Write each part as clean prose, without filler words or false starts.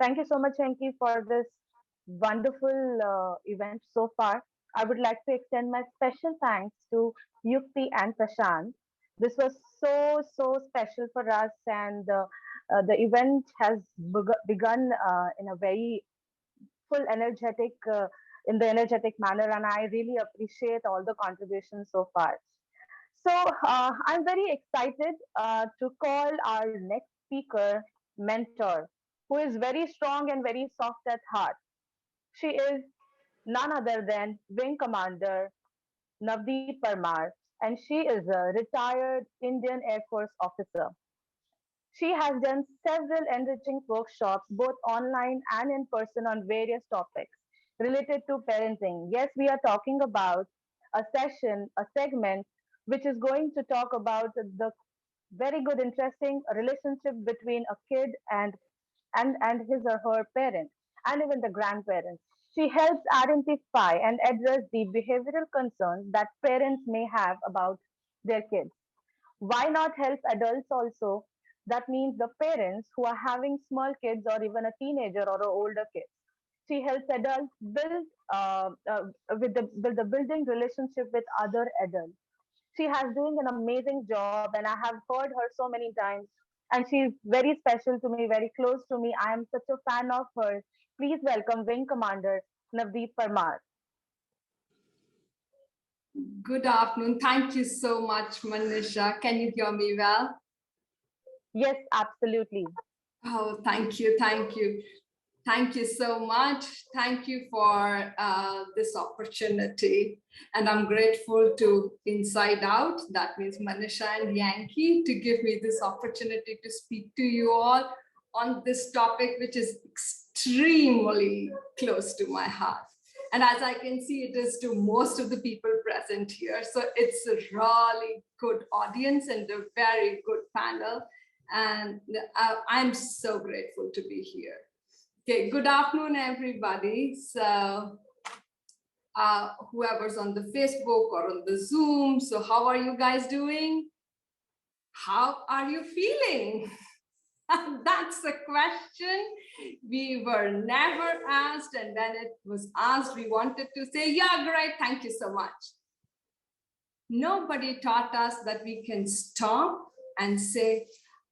Thank you so much, Enki, for this wonderful event so far. I would like to extend my special thanks to Yukti and Prashant. This was so special for us, and the event has begun in a very full energetic in the energetic manner, and I really appreciate all the contributions so far. So I'm very excited to call our next speaker mentor, who is very strong and very soft at heart. She is none other than Wing Commander Navdeep Parmar, and she is a retired Indian Air Force officer. She has done several enriching workshops, both online and in person, on various topics related to parenting. Yes, we are talking about a segment, which is going to talk about the very good, interesting relationship between a kid and his or her parent, and even the grandparents. She helps identify and address the behavioral concerns that parents may have about their kids. Why not help adults also? That means the parents who are having small kids or even a teenager or an older kid. She helps adults build with the building relationship with other adults. She has doing an amazing job, and I have heard her so many times, and she's very special to me, very close to me. I am such a fan of her. Please welcome Wing Commander Navdeep Parmar. Good afternoon. Thank you so much, Manisha. Can you hear me well? Yes, absolutely. Oh, thank you. Thank you. Thank you so much. Thank you for this opportunity. And I'm grateful to Inside Out, that means Manisha and Yankee, to give me this opportunity to speak to you all on this topic, which is extremely close to my heart. And as I can see, it is to most of the people present here. So it's a really good audience and a very good panel. And I'm so grateful to be here. Okay, good afternoon, everybody. So whoever's on the Facebook or on the Zoom, so how are you guys doing? How are you feeling? That's the question we were never asked, and when it was asked, we wanted to say, yeah, great, thank you so much. Nobody taught us that we can stop and say,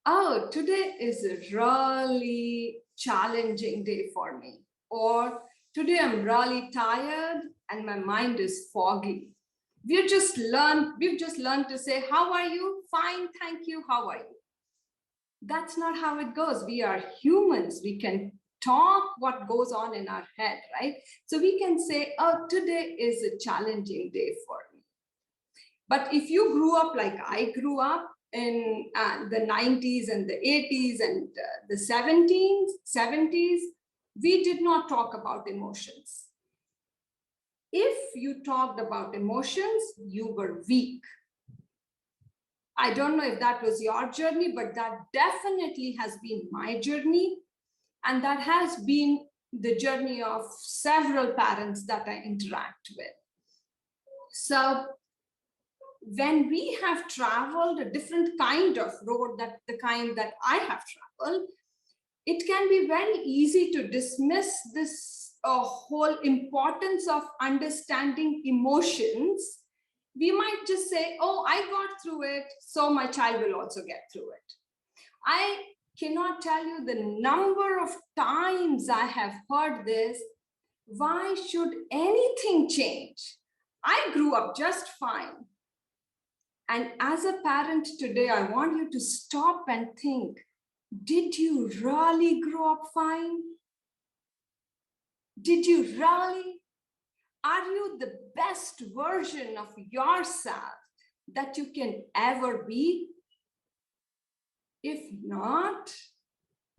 oh, today is a really challenging day for me, or today I'm really tired and my mind is foggy. We've just learned to say, how are you? Fine, thank you. How are you? That's not how it goes. We are humans. We can talk what goes on in our head, right? So we can say, oh, today is a challenging day for me. But if you grew up like I grew up in the 90s and the 80s and the 70s, we did not talk about emotions. If you talked about emotions, you were weak. I don't know if that was your journey, but that definitely has been my journey. And that has been the journey of several parents that I interact with. So when we have traveled a different kind of road, that the kind that I have traveled, it can be very easy to dismiss this whole importance of understanding emotions. We might just say, oh, I got through it, so my child will also get through it. I cannot tell you the number of times I have heard this. Why should anything change? I grew up just fine. And as a parent today, I want you to stop and think, did you really grow up fine? Did you really? Are you the best version of yourself that you can ever be? If not,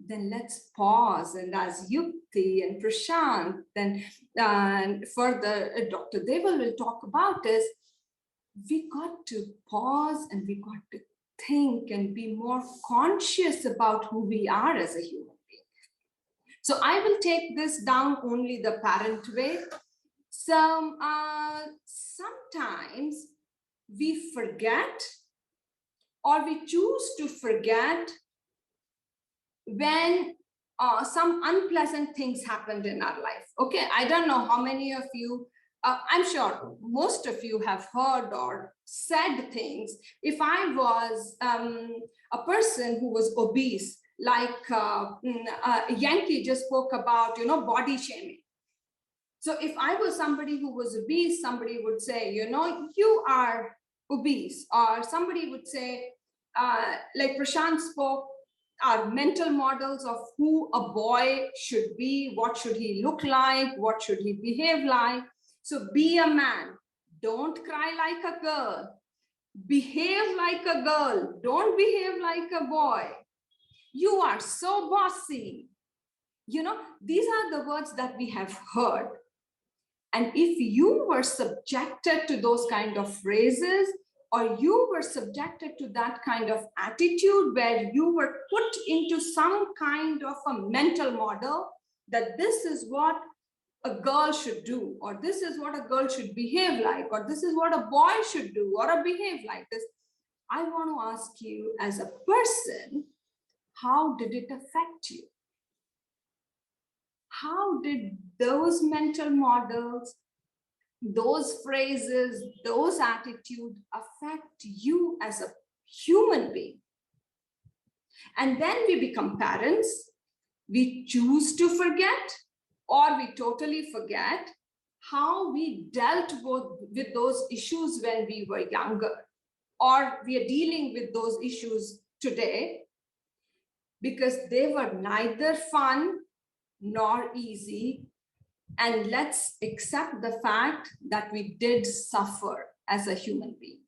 then let's pause. And as Yukti and Prashant and further Dr. Deval will talk about is, we got to pause and we got to think and be more conscious about who we are as a human being. So I will take this down only the parent way. Sometimes we forget, or we choose to forget, when some unpleasant things happened in our life. Okay, I don't know how many of you, I'm sure most of you have heard or said things. If I was a person who was obese, like Yankee just spoke about, body shaming. So if I was somebody who was obese, somebody would say, you are obese, or somebody would say, like Prashant spoke, our mental models of who a boy should be, what should he look like, what should he behave like. So be a man, don't cry like a girl, behave like a girl, don't behave like a boy. You are so bossy. These are the words that we have heard. And if you were subjected to those kind of phrases, or you were subjected to that kind of attitude where you were put into some kind of a mental model that this is what a girl should do, or this is what a girl should behave like, or this is what a boy should do or behave like this, I want to ask you as a person, how did it affect you? How did those mental models, those phrases, those attitudes affect you as a human being? And then we become parents, we choose to forget, or we totally forget how we dealt with those issues when we were younger, or we are dealing with those issues today because they were neither fun nor easy. And let's accept the fact that we did suffer as a human being.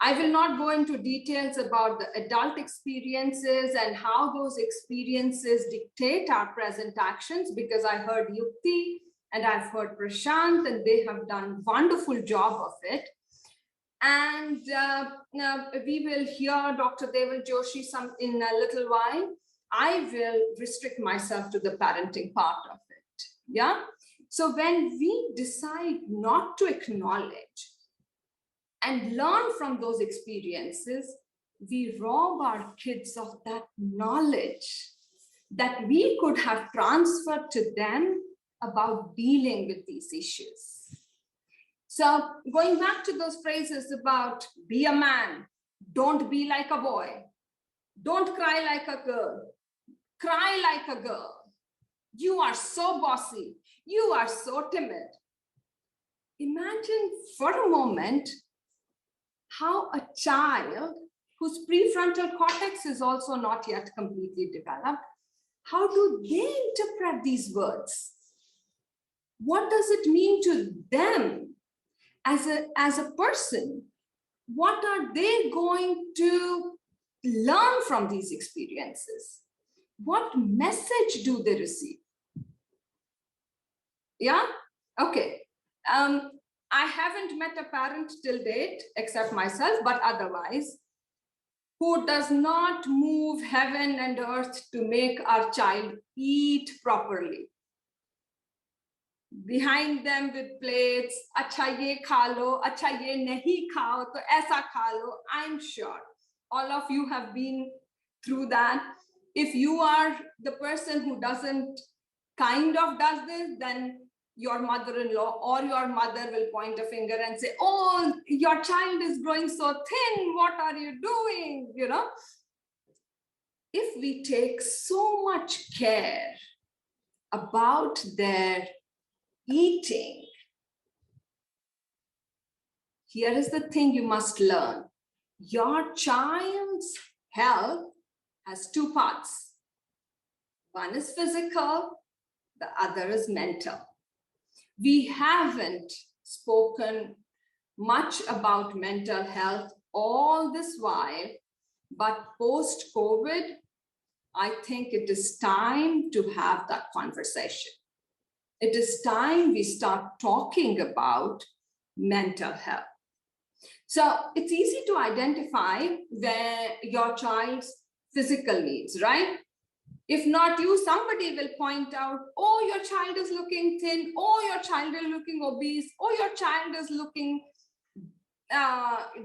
I will not go into details about the adult experiences and how those experiences dictate our present actions, because I heard Yukti and I've heard Prashant, and they have done a wonderful job of it. And we will hear Dr. Deval Joshi in a little while. I will restrict myself to the parenting part of it. Yeah. So when we decide not to acknowledge and learn from those experiences, we rob our kids of that knowledge that we could have transferred to them about dealing with these issues. So going back to those phrases about be a man, don't be like a boy, don't cry like a girl, cry like a girl, you are so bossy, you are so timid. Imagine for a moment how a child whose prefrontal cortex is also not yet completely developed, how do they interpret these words? What does it mean to them as a person? What are they going to learn from these experiences? What message do they receive? Yeah? Okay. I haven't met a parent till date, except myself, but otherwise, who does not move heaven and earth to make our child eat properly. Behind them with plates, acha ye kha lo, acha ye nahi khao, to aisa kha lo. I'm sure all of you have been through that. If you are the person who doesn't kind of does this, then your mother-in-law or your mother will point a finger and say, oh, your child is growing so thin, what are you doing? If we take so much care about their eating, here is the thing you must learn. Your child's health has two parts. One is physical, the other is mental. We haven't spoken much about mental health all this while, but post-COVID, I think it is time to have that conversation. It is time we start talking about mental health. So it's easy to identify where your child's physical needs, right? If not you, somebody will point out, oh, your child is looking thin, oh, your child is looking obese, oh, your child is looking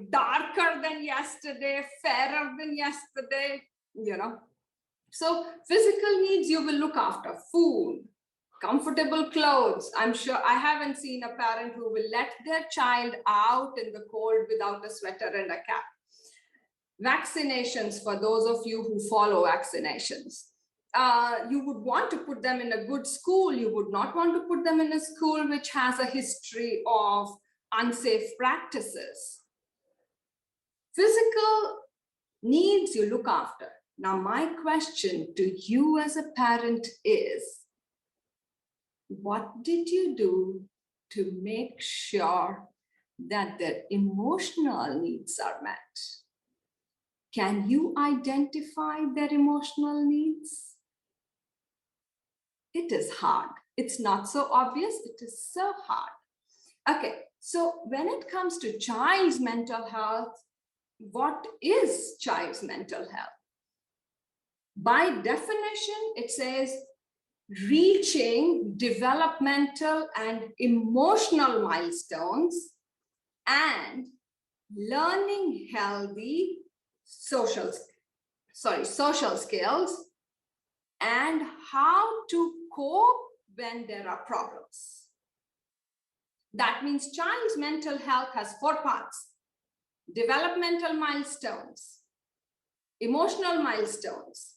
darker than yesterday, fairer than yesterday, So physical needs, you will look after food, comfortable clothes. I'm sure I haven't seen a parent who will let their child out in the cold without a sweater and a cap. Vaccinations, for those of you who follow vaccinations. You would want to put them in a good school. You would not want to put them in a school which has a history of unsafe practices. Physical needs you look after. Now, my question to you as a parent is, what did you do to make sure that their emotional needs are met? Can you identify their emotional needs? It is hard. It's not so obvious. It is so hard. Okay, so when it comes to child's mental health, what is child's mental health? By definition, it says reaching developmental and emotional milestones and learning healthy social skills and how to cope when there are problems. That means child's mental health has 4 parts: developmental milestones, emotional milestones,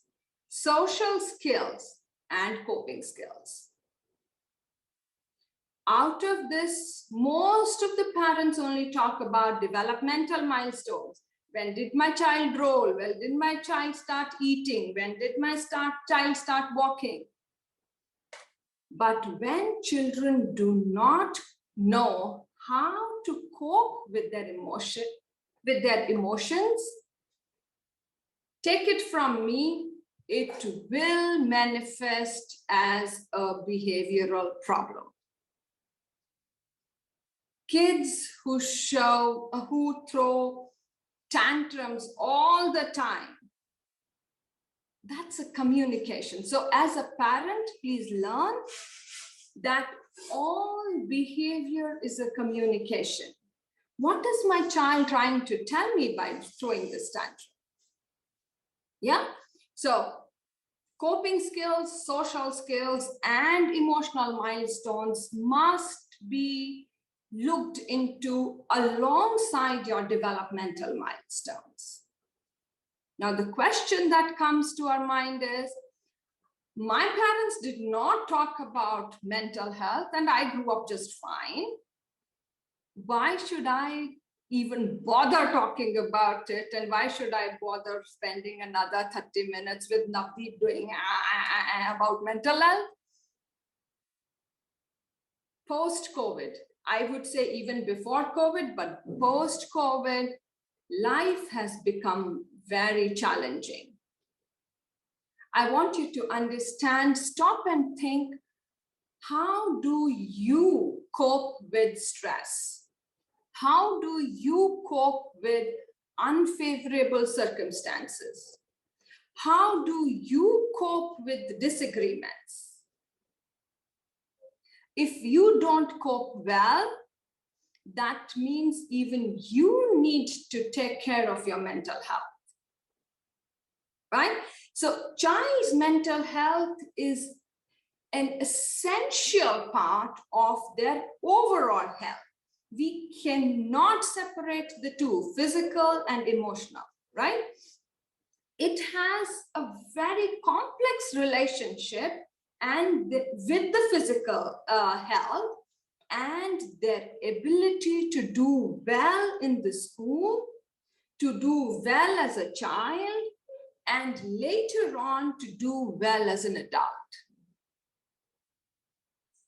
social skills, and coping skills. Out of this, most of the parents only talk about developmental milestones. When did my child roll? When did my child start eating? When did my child start walking? But when children do not know how to cope with their emotions, take it from me, it will manifest as a behavioral problem. Kids who throw tantrums all the time, that's a communication. So as a parent, please learn that all behavior is a communication. What is my child trying to tell me by throwing this tantrum? Yeah, so coping skills, social skills, and emotional milestones must be looked into alongside your developmental milestones. Now, the question that comes to our mind is, my parents did not talk about mental health and I grew up just fine. Why should I even bother talking about it? And why should I bother spending another 30 minutes with Navdeep doing about mental health? Post-COVID, I would say even before COVID, but post-COVID, life has become very challenging. I want you to understand, stop and think, how do you cope with stress? How do you cope with unfavorable circumstances? How do you cope with disagreements? If you don't cope well, that means even you need to take care of your mental health, right? So child's mental health is an essential part of their overall health. We cannot separate the two, physical and emotional, right? It has a very complex relationship with the physical health and their ability to do well in the school, to do well as a child, and later on to do well as an adult.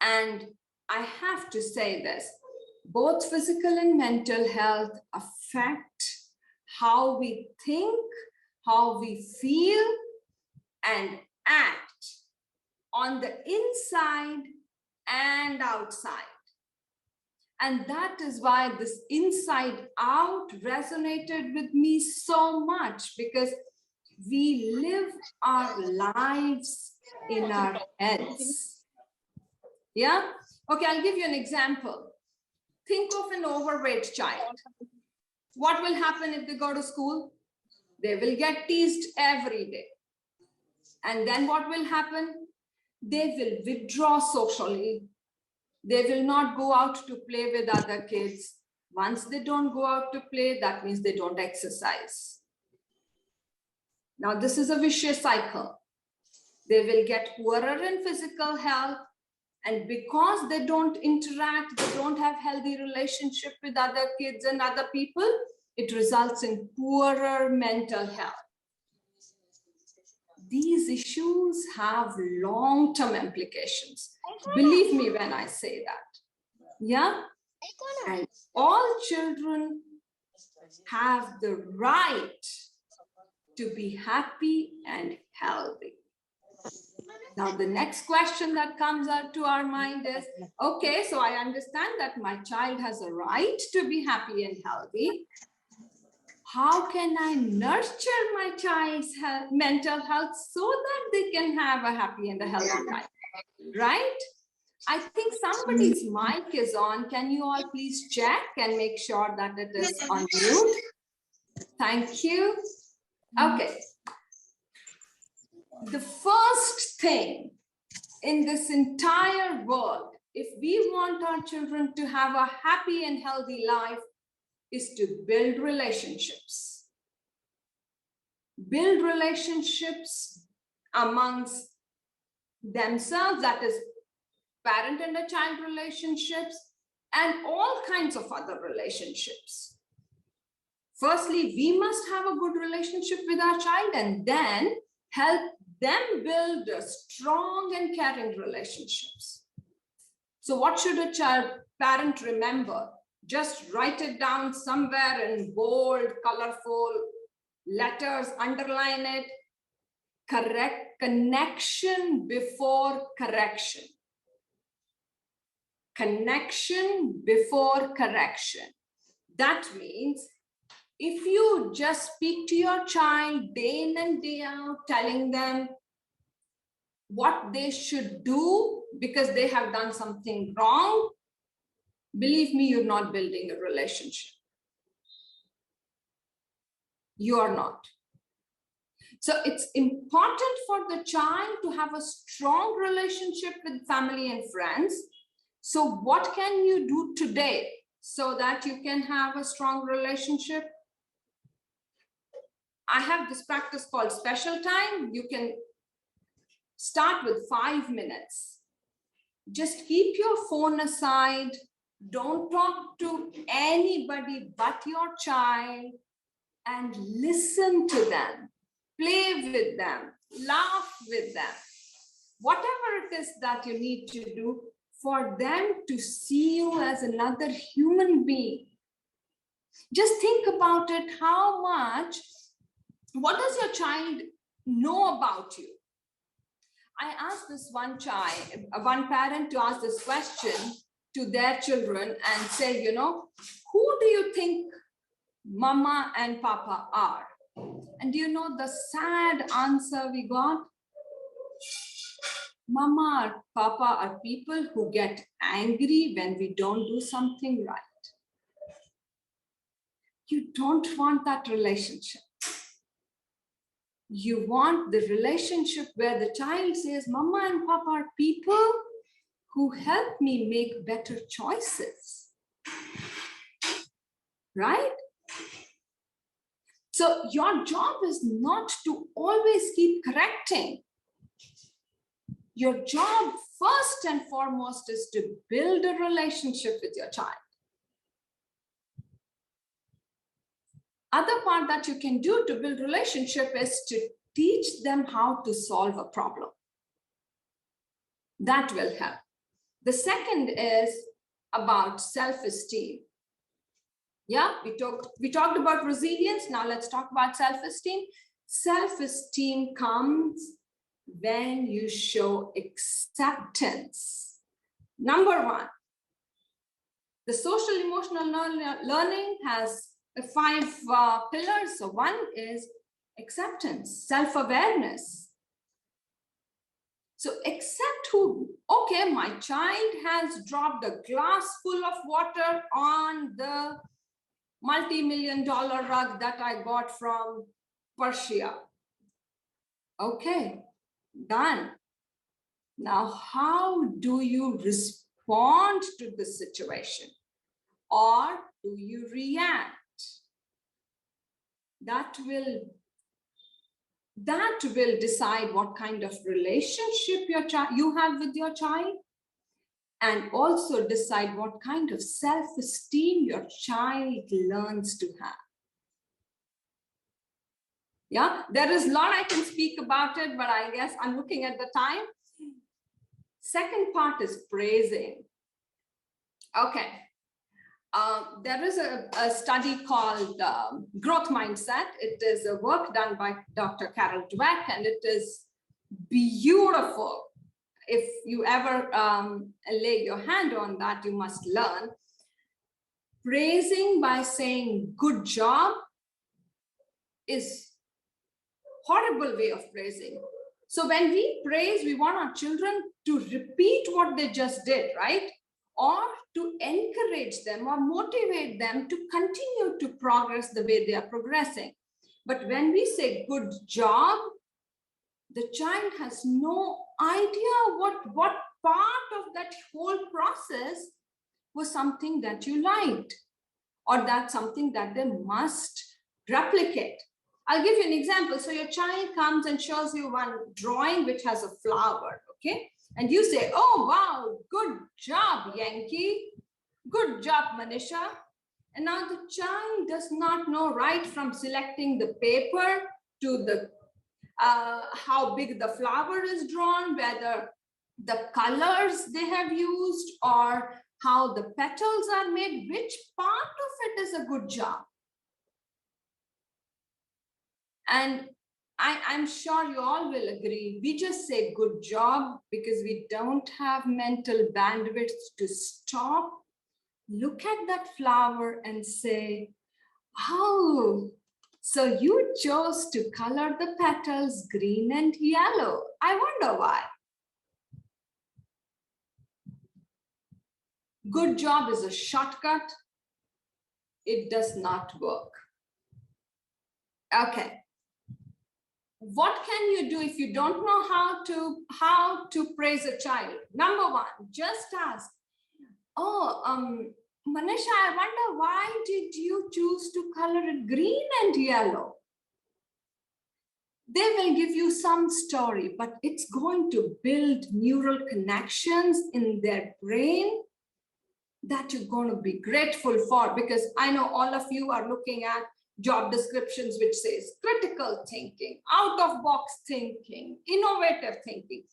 And I have to say this, both physical and mental health affect how we think, how we feel, and act on the inside and outside. And that is why this inside out resonated with me so much, because we live our lives in our heads. Yeah? Okay, I'll give you an example. Think of an overweight child. What will happen if they go to school? They will get teased every day. And then what will happen? They will withdraw socially. They will not go out to play with other kids. Once they don't go out to play, that means they don't exercise. Now, this is a vicious cycle. They will get poorer in physical health. And because they don't interact, they don't have healthy relationship with other kids and other people, it results in poorer mental health. These issues have long-term implications. Believe me when I say that. Yeah? And all children have the right to be happy and healthy. Now, the next question that comes up to our mind is, okay, so I understand that my child has a right to be happy and healthy. How can I nurture my child's mental health so that they can have a happy and a healthy life, right? I think somebody's mic is on. Can you all please check and make sure that it is on mute? Thank you. Okay. The first thing in this entire world, if we want our children to have a happy and healthy life, is to build relationships. Build relationships amongst themselves, that is parent and a child relationships, and all kinds of other relationships. Firstly, we must have a good relationship with our child and then help them build a strong and caring relationships. So what should a parent remember? Just write it down somewhere in bold, colorful letters, underline it. Correct, connection before correction. Connection before correction. That means if you just speak to your child day in and day out, telling them what they should do because they have done something wrong, believe me, you're not building a relationship. You are not. So it's important for the child to have a strong relationship with family and friends. So what can you do today so that you can have a strong relationship? I have this practice called special time. You can start with 5 minutes. Just keep your phone aside. Don't talk to anybody but your child and listen to them. Play with them. Laugh with them. Whatever it is that you need to do for them to see you as another human being. Just think about it. What does your child know about you? I asked this one parent to ask this question to their children and say, who do you think Mama and Papa are? And do you know the sad answer we got? Mama or Papa are people who get angry when we don't do something right. You don't want that relationship. You want the relationship where the child says, Mama and Papa are people who help me make better choices. Right? So your job is not to always keep correcting. Your job first and foremost is to build a relationship with your child. Other part that you can do to build relationship is to teach them how to solve a problem. That will help. The second is about self-esteem. Yeah, we talked about resilience. Now let's talk about self-esteem. Self-esteem comes when you show acceptance. Number one, the social emotional learning has 5 pillars. So one is acceptance, self-awareness. So accept okay, my child has dropped a glass full of water on the multi-million-dollar rug that I got from Persia. Okay, Done. Now, how do you respond to the situation? Or do you react? That will decide what kind of relationship you have with your child, and also decide what kind of self-esteem your child learns to have. Yeah, there is a lot I can speak about it, but I guess I'm looking at the time. Second part is praising. Okay. There is a study called Growth Mindset. It is a work done by Dr. Carol Dweck, and it is beautiful. If you ever lay your hand on that, you must learn. Praising by saying good job is horrible way of praising. So when we praise, we want our children to repeat what they just did, right? Or to encourage them or motivate them to continue to progress the way they are progressing. But when we say good job, the child has no idea what part of that whole process was something that you liked, or that's something that they must replicate. I'll give you an example. So your child comes and shows you one drawing which has a flower, okay? And you say, oh, wow, good job, Yankee. Good job, Manisha. And now the child does not know right from selecting the paper to the how big the flower is drawn, whether the colors they have used or how the petals are made, which part of it is a good job. And I'm sure you all will agree, we just say good job because we don't have mental bandwidth to stop, look at that flower and say, oh, so you chose to color the petals green and yellow. I wonder why. Good job is a shortcut. It does not work. Okay. What can you do if you don't know how to praise a child? Number one, just ask, oh, Manisha, I wonder why did you choose to color it green and yellow? They will give you some story, but it's going to build neural connections in their brain that you're going to be grateful for, because I know all of you are looking at job descriptions which says critical thinking, out of box thinking, innovative thinking.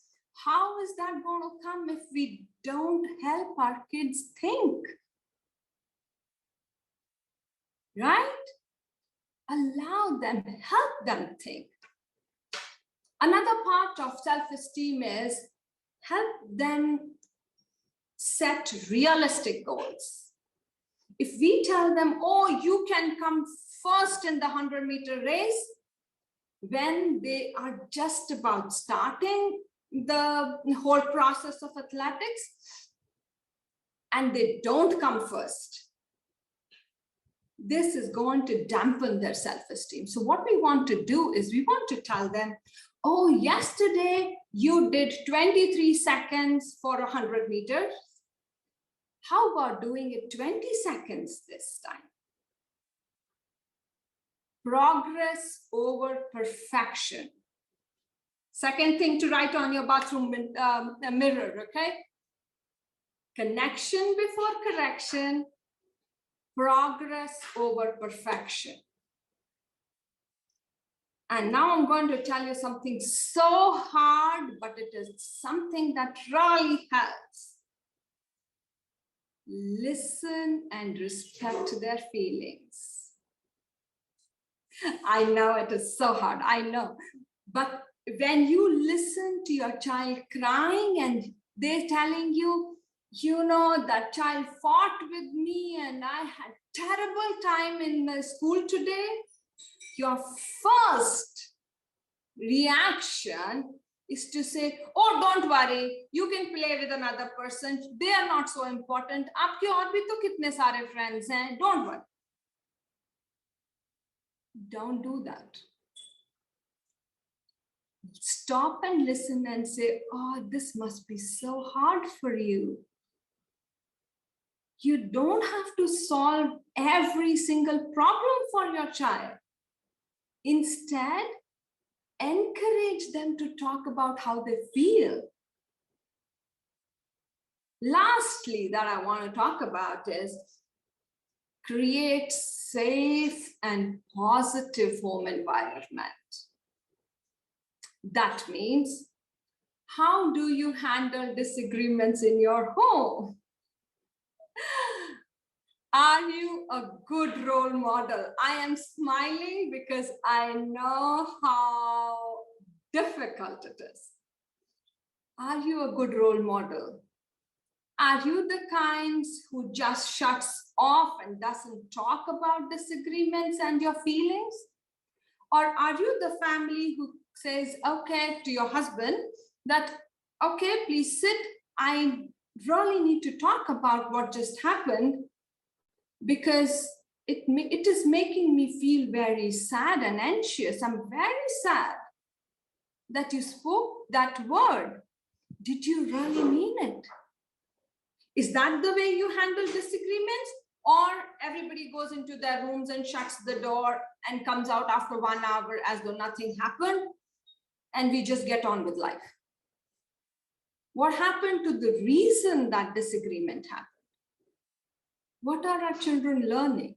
How is that going to come if we don't help our kids think? Right? Allow them, help them think. Another part of self-esteem is help them set realistic goals. If we tell them, oh, you can come first in the 100-meter race, when they are just about starting the whole process of athletics and they don't come first, this is going to dampen their self-esteem. So what we want to do is we want to tell them, oh, yesterday you did 23 seconds for 100 meters. How about doing it 20 seconds this time? Progress over perfection. Second thing to write on your bathroom mirror, okay? Connection before correction, progress over perfection. And now I'm going to tell you something so hard, but it is something that really helps. Listen and respect their feelings. I know it is so hard, I know. But when you listen to your child crying and they're telling you, you know, that child fought with me and I had terrible time in the school today, your first reaction is to say, oh, don't worry, you can play with another person. They are not so important. Aapke aur bhi to kitne sare friends hain. Don't worry. Don't do that. stop and listen and say, oh, this must be so hard for you. You don't have to solve every single problem for your child. Instead, encourage them to talk about how they feel. Lastly, that I want to talk about is create safe and positive home environment. That means, how do you handle disagreements in your home? Are you a good role model? I am smiling because I know how difficult it is. Are you a good role model? Are you the kinds who just shuts off and doesn't talk about disagreements and your feelings? Or are you the family who says, okay, to your husband, that, okay, please sit. I really need to talk about what just happened because it is making me feel very sad and anxious. I'm very sad that you spoke that word. Did you really mean it? Is that the way you handle disagreements? Or everybody goes into their rooms and shuts the door and comes out after 1 hour as though nothing happened, and we just get on with life? What happened to the reason that disagreement happened? What are our children learning?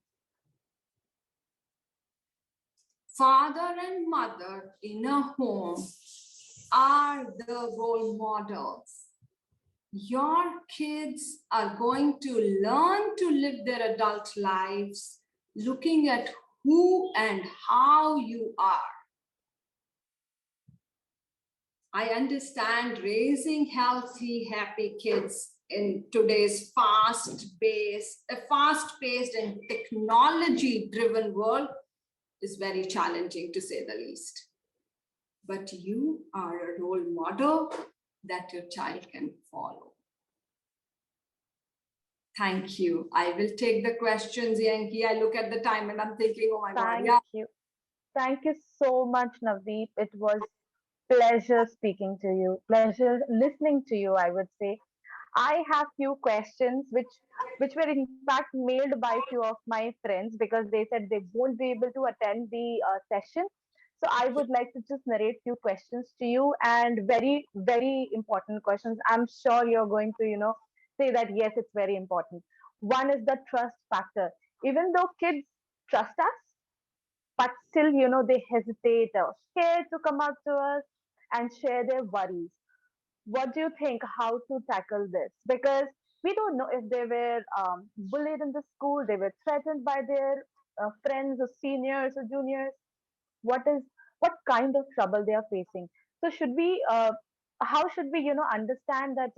Father and mother in a home are the role models. Your kids are going to learn to live their adult lives looking at who and how you are. I understand raising healthy, happy kids in today's fast-paced and technology-driven world is very challenging, to say the least. But you are a role model that your child can follow. Thank you. I will take the questions, Yankee. I look at the time and I'm thinking, oh my God. Thank you. Thank you so much, Navdeep. It was pleasure speaking to you, pleasure listening to you, I would say. I have few questions which were in fact mailed by few of my friends because they said they won't be able to attend the session. So I would like to just narrate few questions to you, and very very important questions. I'm sure you're going to say that yes, it's very important. One is the trust factor. Even though kids trust us, but still they hesitate or scared to come up to us and share their worries. What do you think, how to tackle this? Because we don't know if they were bullied in the school, they were threatened by their friends or seniors or juniors. What kind of trouble they are facing? So should we how should we understand that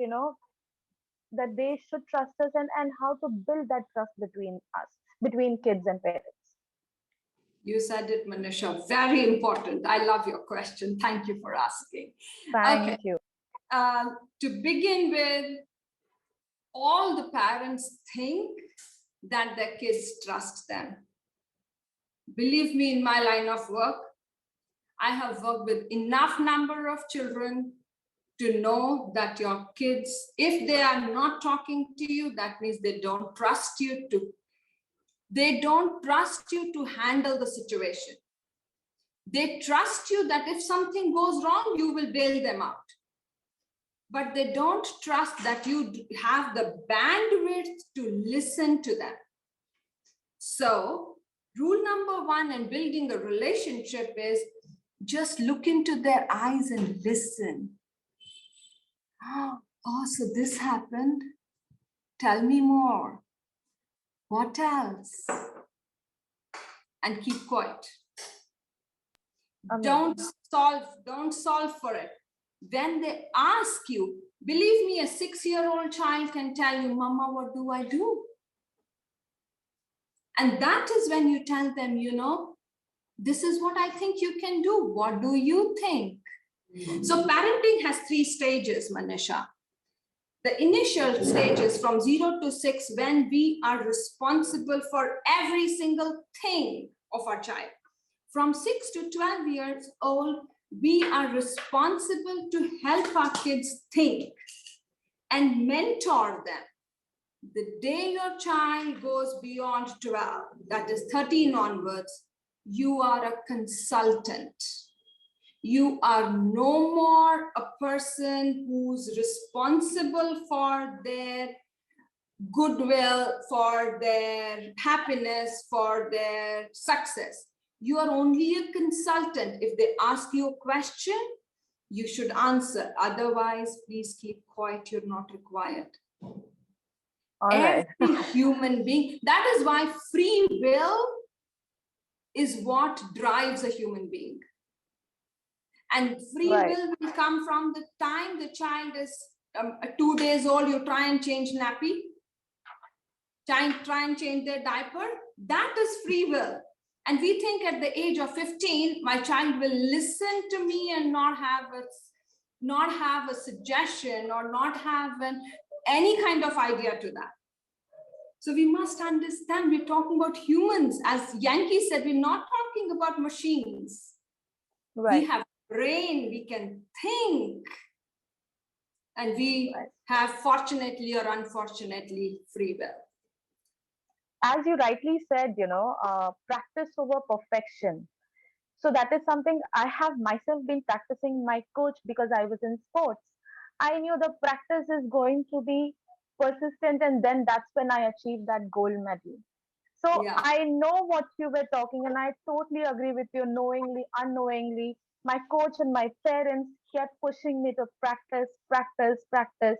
that they should trust us, and how to build that trust between us, between kids and parents? You said it, Manisha. Very important. I love your question. Thank you for asking. Thank you. To begin with, all the parents think that their kids trust them. Believe me, in my line of work, I have worked with enough number of children to know that your kids, if they are not talking to you, that means they don't trust you to handle the situation. They trust you that if something goes wrong, you will bail them out. But they don't trust that you have the bandwidth to listen to them. So, rule number one in building a relationship is just look into their eyes and listen. Oh, so this happened? Tell me more. What else? And keep quiet. Don't solve for it. When they ask you, believe me, a 6-year-old child can tell you, Mama, what do I do? And that is when you tell them, this is what I think you can do. What do you think? So parenting has 3 stages, Manisha. The initial stage is from 0 to 6, when we are responsible for every single thing of our child. From 6 to 12 years old, we are responsible to help our kids think and mentor them. The day your child goes beyond 12, that is 13 onwards, you are a consultant. You are no more a person who's responsible for their goodwill, for their happiness, for their success. You are only a consultant. If they ask you a question, you should answer. Otherwise, please keep quiet. You're not required. All right. Every human being, that is why free will is what drives a human being. And free will come from the time the child is 2 days old, you try and change nappy, try and change their diaper. That is free will. And we think at the age of 15, my child will listen to me and not have a suggestion or not have any kind of idea to that. So we must understand we're talking about humans. As Yankee said, we're not talking about machines. Right. We have brain, we can think. And we have, fortunately or unfortunately, free will. As you rightly said, practice over perfection. So that is something I have myself been practicing. My coach, because I was in sports, I knew the practice is going to be persistent, and then that's when I achieved that gold medal. So Yeah. I know what you were talking, and I totally agree with you. Knowingly, unknowingly, my coach and my parents kept pushing me to practice, practice, practice.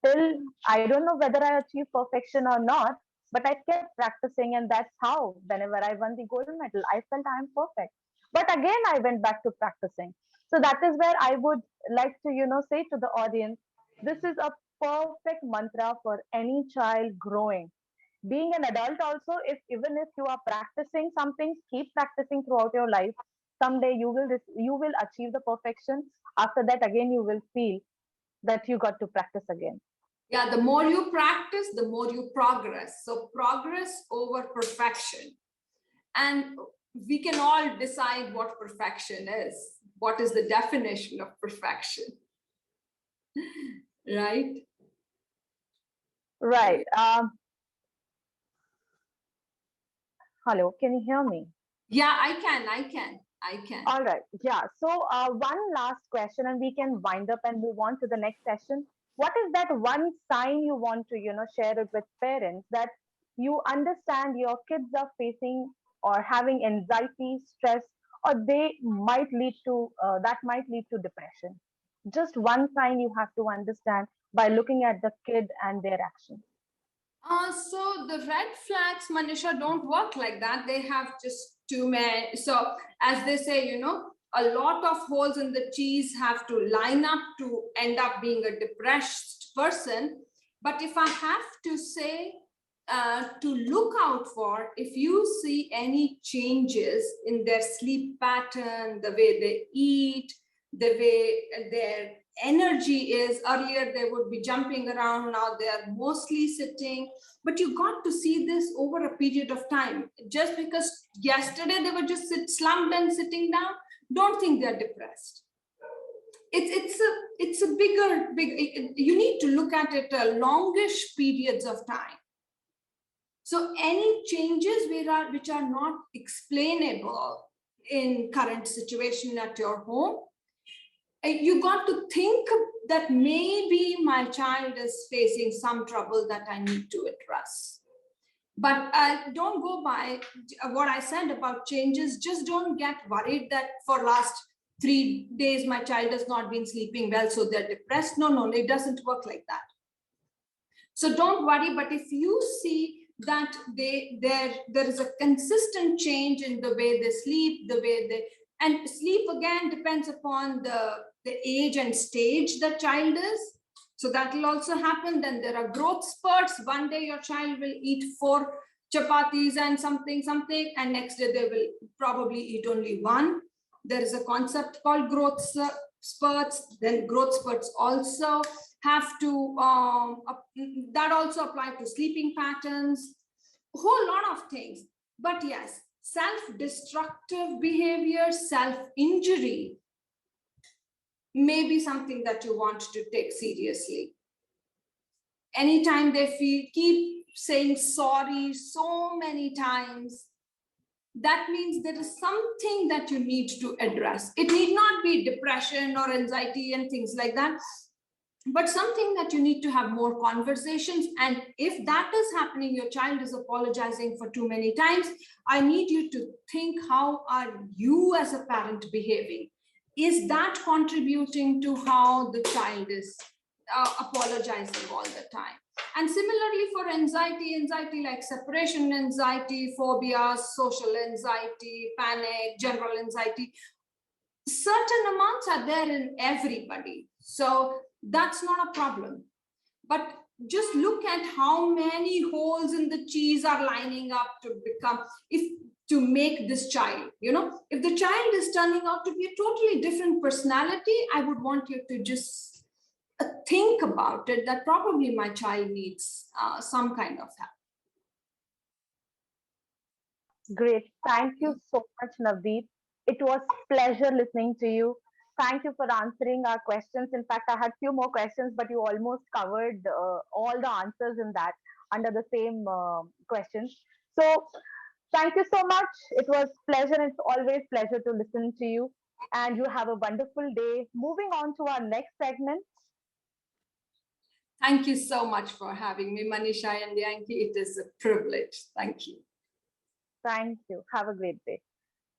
Till I don't know whether I achieved perfection or not, but I kept practicing, and that's how, whenever I won the gold medal, I felt I am perfect. But again, I went back to practicing. So that is where I would like to, say to the audience, this is a perfect mantra for any child growing. Being an adult also, if even if you are practicing something, keep practicing throughout your life. Someday you will achieve the perfection. After that, again, you will feel that you got to practice again. Yeah, the more you practice, the more you progress. So progress over perfection. And we can all decide what perfection is. What is the definition of perfection? Right? Right. Hello, can you hear me? Yeah, I can. All right. Yeah. So one last question, and we can wind up and move on to the next session. What is that one sign you want to, share it with parents, that you understand your kids are facing or having anxiety, stress, or they might lead to that might lead to depression? Just one sign you have to understand by looking at the kid and their actions. So the red flags, Manisha, don't work like that. They have just too many. So as they say, a lot of holes in the cheese have to line up to end up being a depressed person. But if I have to say, to look out for, if you see any changes in their sleep pattern, the way they eat, the way their energy is. Earlier they would be jumping around, now they are mostly sitting. But you got to see this over a period of time. Just because yesterday they were just slumped and sitting down, don't think they're depressed. It's a big. You need to look at it a longish periods of time. So any changes which are not explainable in current situation at your home, you got to think that maybe my child is facing some trouble that I need to address. But don't go by what I said about changes. Just don't get worried that for last 3 days my child has not been sleeping well, so they're depressed. No, it doesn't work like that. So don't worry. But if you see that there is a consistent change in the way they sleep, the way they, and sleep again depends upon the age and stage the child is. So that will also happen. Then there are growth spurts. One day your child will eat 4 chapatis and something, and next day they will probably eat only 1. There is a concept called growth spurts. Then growth spurts also have to, that also apply to sleeping patterns, a whole lot of things. But yes, self-destructive behavior, self-injury, may be something that you want to take seriously. Anytime they keep saying sorry so many times, that means there is something that you need to address. It need not be depression or anxiety and things like that, but something that you need to have more conversations. And if that is happening, your child is apologizing for too many times, I need you to think, how are you as a parent behaving? Is that contributing to how the child is apologizing all the time? And similarly for anxiety like separation anxiety, phobias, social anxiety, panic, general anxiety, certain amounts are there in everybody. So that's not a problem. But just look at how many holes in the cheese are lining up to become, to make this child, if the child is turning out to be a totally different personality, I would want you to just think about it, that probably my child needs some kind of help. Great. Thank you so much, Navdeep. It was pleasure listening to you. Thank you for answering our questions. In fact, I had few more questions, but you almost covered all the answers in that under the same questions. So thank you so much. It was pleasure. It's always pleasure to listen to you. And you have a wonderful day. Moving on to our next segment. Thank you so much for having me, Manisha and Yankee. It is a privilege. Thank you. Thank you. Have a great day.